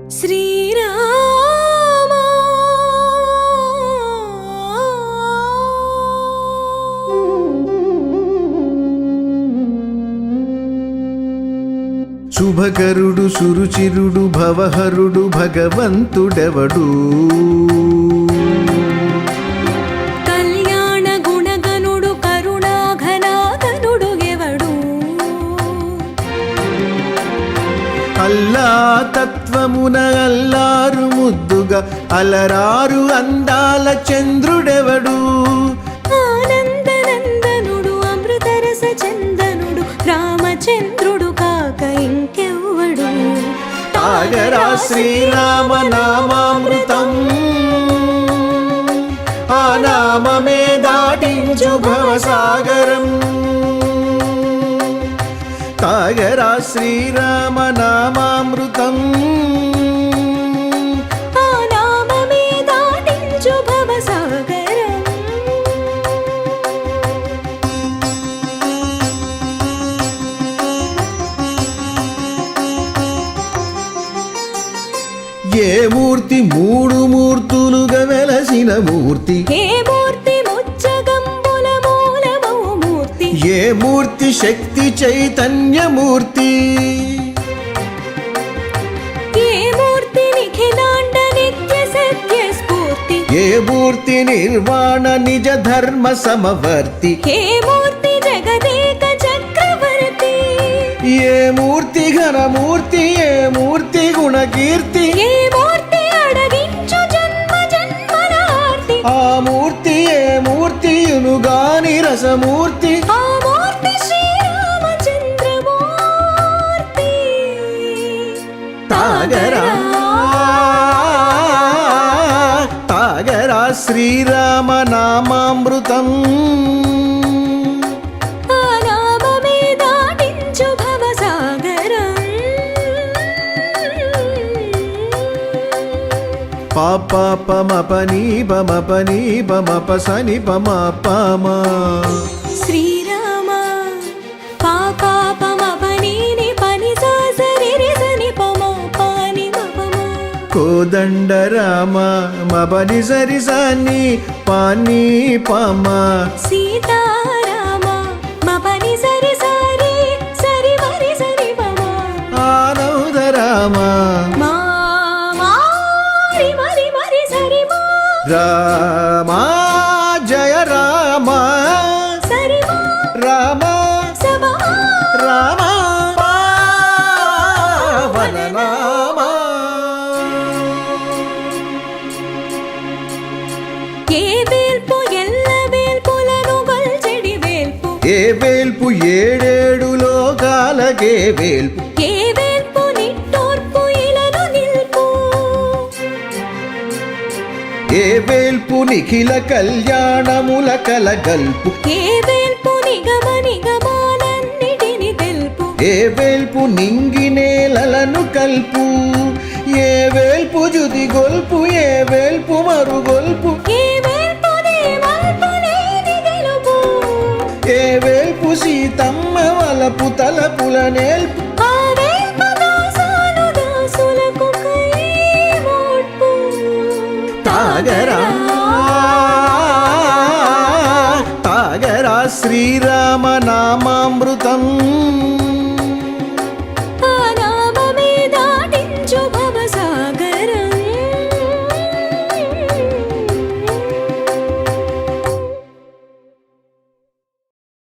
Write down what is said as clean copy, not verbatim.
శ్రీరామ శుభకరుడు సురుచిరుడు భవహరుడు భగవంతుడెవడు కళ్యాణ గుణగనుడు కరుణాఘనాఘనుడు ఎవడు అల్లా తత్వమున అల్లారు ముద్దుగా అలరారు అందాల చంద్రుడెవడు ఆనందనందనుడు అమృతరస చందనుడు రామచంద్రుడు కాక ఇంకెవ్వడు తాగరా శ్రీరామ నామామృతం ఆ నామమే దాటించు భవసాగరం తాగరా శ్రీరామ నామామృతం ఆ నామమే దాటించు భవసాగరం ఏ మూర్తి మూడు మూర్తులుగా వెలసిన మూర్తి ఏ మూర్తి ముచ్చగంబుల మూలమౌ మూర్తి ఏ మూర్తి శక్తి చైతన్యమూర్తి ఏ మూర్తి నిఖిలాండ నిత్య సత్య స్ఫూర్తి ఏ మూర్తి నిర్వాణ నిజ ధర్మ సమవర్తి ఏ మూర్తి జగదేక చక్రవర్తి ఏ మూర్తి ఘనమూర్తి ఏ మూర్తి గుణకీర్తి ఏ మూర్తి అడగించు జన్మ జన్మలార్తి ఆ మూర్తి ఏ మూర్తి యునుగాని రసమూర్తి ఆ మూర్తి శ్రీరామచంద్రమూర్తి తాగరా తాగరా శ్రీరామ నామామృతం ఆ నామమే దాటించు భవసాగరం పాపమపని బమపని బమపసని బమపమా శ్రీరామ పాపమపనీని పని సాసరి సని పమ పాని మపమ కోదండ రామ మబని సరి సని పాని పమ సీతారామ మపని సరి సరి సరి మరి సరి పమ ఆనంద రామ మా మారి మరి మరి సరి మా రామ జయ రామ సరి మా రామ సభా రామ పావన నామ ఏ వేల్పు ఎల్ల వేల్పులను గొల్చెడి వేల్పు ఏ వేల్పు ఏడేడు లోకాలకే వేల్పు ఏ వేల్పు నిట్టూర్పు ఇలను నిల్పు ఏ వేల్పు నిఖిల కళ్యాణముల కలగల్పు ఏ వేల్పు నిగమ నిగమాలన్నిటిని తెలుపు ఏ వేల్పు నింగి నేలలను కల్పు ఏ వేల్పు జుది గొల్పు ఏ వేల్పు మరుగొల్పు ఏ వేల్పు దేవల్పు లేని గెలుపు ఏ వేల్పు సీతమ్మ వలపు తలపుల నేల్పు ఆ వేల్పు దాసాను దాసులకు కైమోడ్పు తాగరా తాగరా శ్రీరామ నామామృతం